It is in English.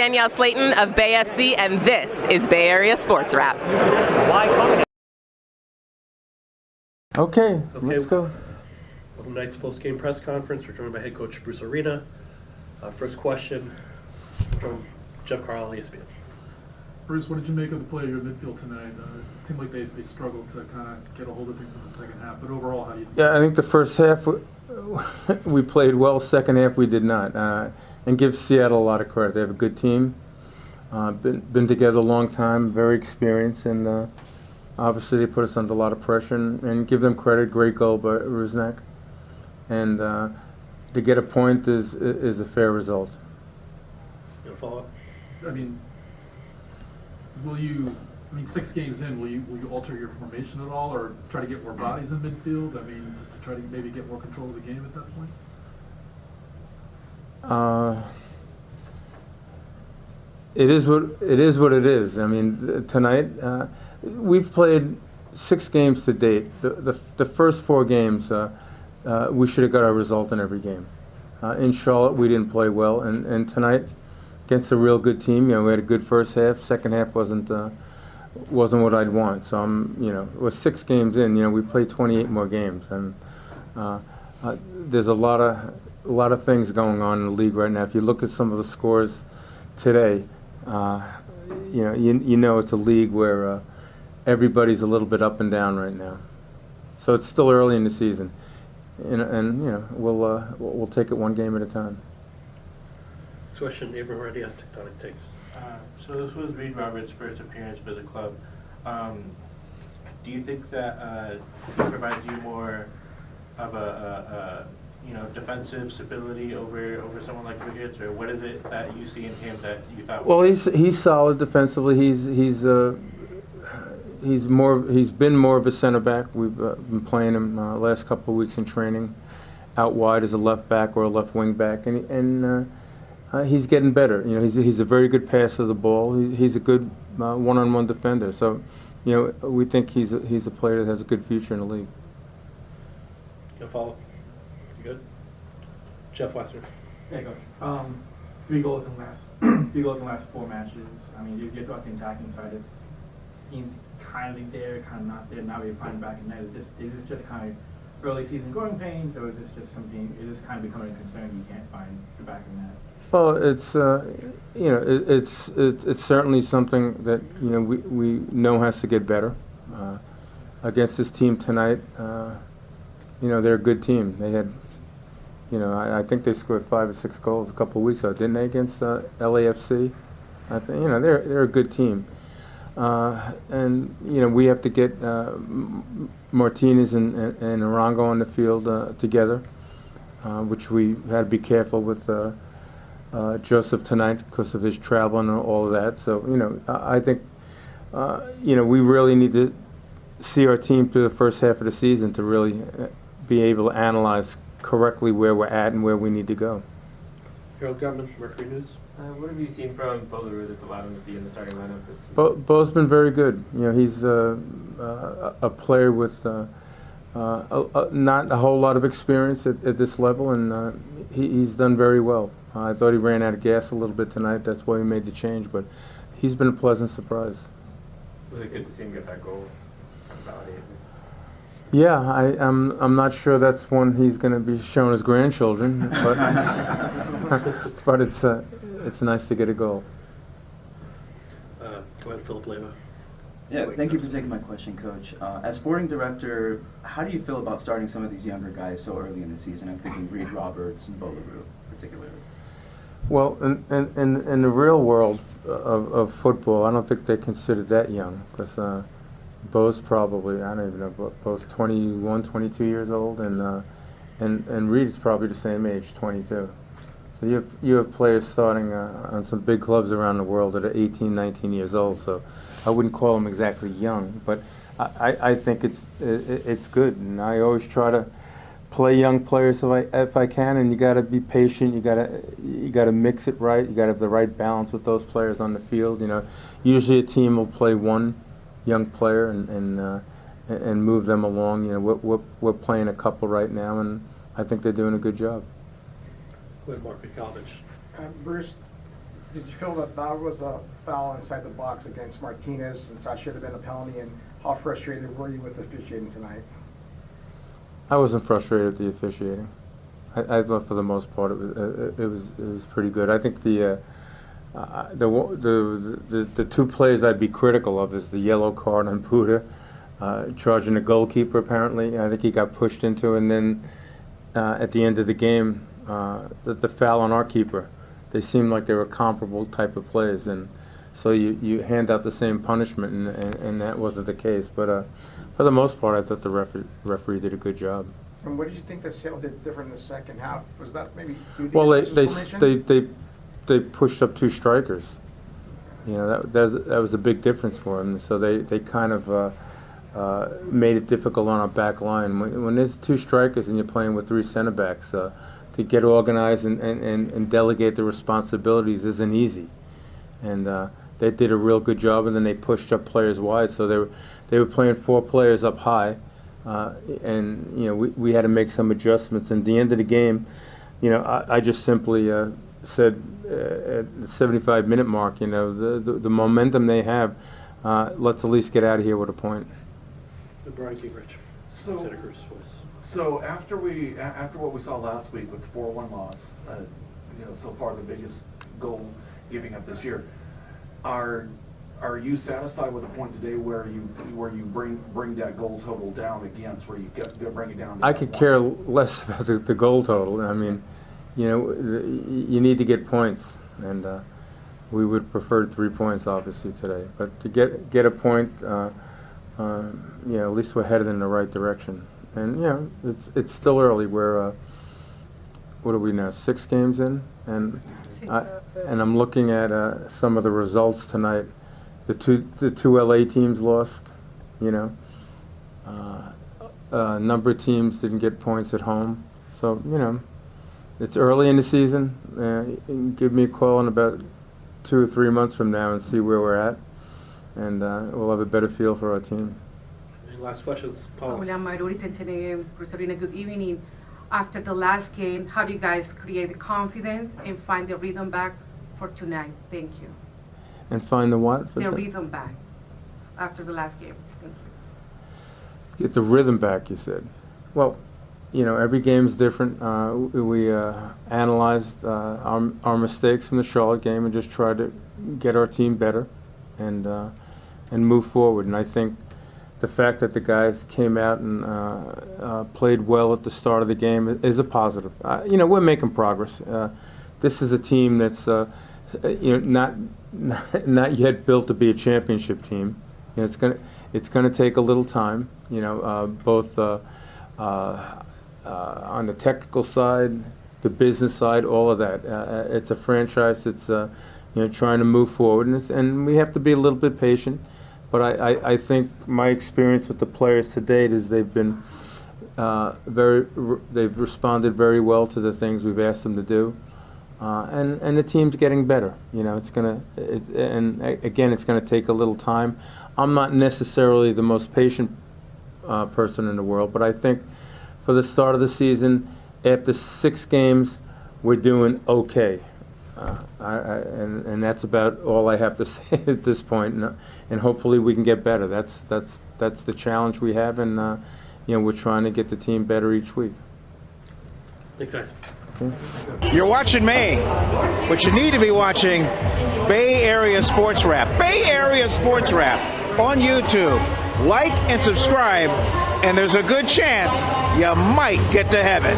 Danielle Slayton of Bay FC, and this is Bay Area Sports Wrap. Okay, let's go. Welcome to tonight's post-game press conference. We're joined by head coach Bruce Arena. First question from Jeff Carl, ESPN. Bruce, what did you make of the play of your midfield tonight? It seemed like they struggled to kind of get a hold of things in the second half, but overall, how do you think? Yeah, I think the first half we played well. Second half we did not. And give Seattle a lot of credit. They have a good team. Been together a long time, very experienced, and obviously they put us under a lot of pressure. And give them credit. Great goal by Rusnak. And to get a point is a fair result. You want to follow up? I mean, 6 games in, will you alter your formation at all, or try to get more bodies in midfield? I mean, just to try to maybe get more control of the game at that point? It is what it is. I mean, tonight we've played 6 games to date. The first 4 games we should have got our result in every game. In Charlotte we didn't play well, and tonight against a real good team, we had a good first half. Second half wasn't what I'd want. So it was 6 games in. We played 28 more games, and there's a lot of things going on in the league right now. If you look at some of the scores today, you know it's a league where everybody's a little bit up and down right now. So it's still early in the season, and we'll take it one game at a time. Next question, Abraham already on Tectonic Takes. So this was Reed Roberts' first appearance for the club. Do you think that he provides you more of a defensive stability over someone like Ricketts, or what is it that you see in him that you thought? Well, he's solid defensively. He's been more of a center back. We've been playing him last couple of weeks in training, out wide as a left back or a left wing back, and he's getting better. He's a very good passer of the ball. He's a good one-on-one defender. So, we think he's a player that has a good future in the league. You follow? You good? Jeff Wester. Hey, Coach. 3 goals in the last 4 matches. I mean, you thought the attacking side seems kind of there, kind of not there. Now we're finding back in net. Is this just kind of early season growing pains, or is this just something? Is this kind of becoming a concern? You can't find the back in net. Well, it's certainly something that we know has to get better. Against this team tonight, they're a good team. They had, I think they scored 5 or 6 goals a couple of weeks ago, didn't they, against LAFC? I think they're a good team, and we have to get Martinez and Arango on the field together, which we had to be careful with. Joseph tonight because of his travel and all of that. So, I think, we really need to see our team through the first half of the season to really be able to analyze correctly where we're at and where we need to go. Harold Gutman, Mercury News. What have you seen from Bo LaRue that's allowed him to be in the starting lineup this season? Bo's been very good. He's a player with not a whole lot of experience at this level, and he's done very well. I thought he ran out of gas a little bit tonight. That's why we made the change, but he's been a pleasant surprise. Was it good to see him get that goal? Validated. Yeah, I'm not sure that's one he's going to be showing his grandchildren, but but it's nice to get a goal. Go ahead, Philip Leva. Yeah, thank you for taking my question, Coach. As sporting director, how do you feel about starting some of these younger guys so early in the season? I'm thinking Reed Roberts and Bo LaRue particularly. Well, in the real world of football, I don't think they consider that young, because Bo's probably, I don't even know, Bo's 21, 22 years old, and Reed's probably the same age, 22. So you have players starting on some big clubs around the world that are 18, 19 years old. So I wouldn't call them exactly young, but I think it's good, and I always try to play young players if I can, and you got to be patient. You got to mix it right. You got to have the right balance with those players on the field. Usually a team will play one young player and move them along. We're playing a couple right now, and I think they're doing a good job. Go ahead, Mark at College. Bruce, Did you feel that that was a foul inside the box against Martinez, and that should have been a penalty? And how frustrated were you with the officiating tonight? I wasn't frustrated with the officiating. I thought for the most part it was pretty good. I think the two plays I'd be critical of is the yellow card on Buda, charging the goalkeeper apparently. I think he got pushed into, and then at the end of the game, the foul on our keeper. They seemed like they were comparable type of plays, and so you hand out the same punishment, and that wasn't the case. But for the most part, I thought the referee did a good job. And what did you think that Seattle did different in the second half? Was that maybe due to Well, formation? they pushed up two strikers. You know, that was a big difference for them. So they kind of made it difficult on our back line. When there's two strikers and you're playing with three center backs, to get organized and delegate the responsibilities isn't easy. And they did a real good job, and then they pushed up players wide. So they were playing four players up high. And you know, we had to make some adjustments. And at the end of the game, you know, I just simply said at the 75-minute mark, you know, the momentum they have, let's at least get out of here with a point. Brian Gingrich, So- Santa Cruz voice. So after what we saw last week with the 4-1 loss, you know, so far the biggest goal giving up this year, are you satisfied with the point today where you bring that goal total down against, where you bring it down to I that could one? care less about the goal total. I mean, you know, you need to get points, and we would prefer 3 points, obviously, today. But to get a point, you know, at least we're headed in the right direction. And you know, it's still early. We're what are we now? 6 games in, and I'm looking at some of the results tonight. The two LA teams lost. You know, a number of teams didn't get points at home. So you know, it's early in the season. You can give me a call in about 2 or 3 months from now and see where we're at, and we'll have a better feel for our team. Any last questions, Paul? William Maruri, Bruce, good evening. After the last game, how do you guys create the confidence and find the rhythm back for tonight? Thank you. And find the what? The rhythm back after the last game. Thank you. Get the rhythm back, you said. Well, you know, every game's different. We analyzed our mistakes from the Charlotte game and just tried to get our team better and move forward. And I think the fact that the guys came out and played well at the start of the game is a positive. You know, we're making progress. This is a team that's you know, not yet built to be a championship team. You know, it's gonna take a little time. You know, both on the technical side, the business side, all of that. It's a franchise that's you know, trying to move forward, and we have to be a little bit patient. But I think my experience with the players to date is they've been they've responded very well to the things we've asked them to do, and the team's getting better. You know, it's gonna take a little time. I'm not necessarily the most patient person in the world, but I think for the start of the season, after 6 games, we're doing okay. And that's about all I have to say at this point. And hopefully we can get better. That's the challenge we have, and you know, we're trying to get the team better each week. Thanks, guys. Okay. You're watching me, but you need to be watching Bay Area Sports Wrap. Bay Area Sports Wrap on YouTube. Like and subscribe, and there's a good chance you might get to heaven.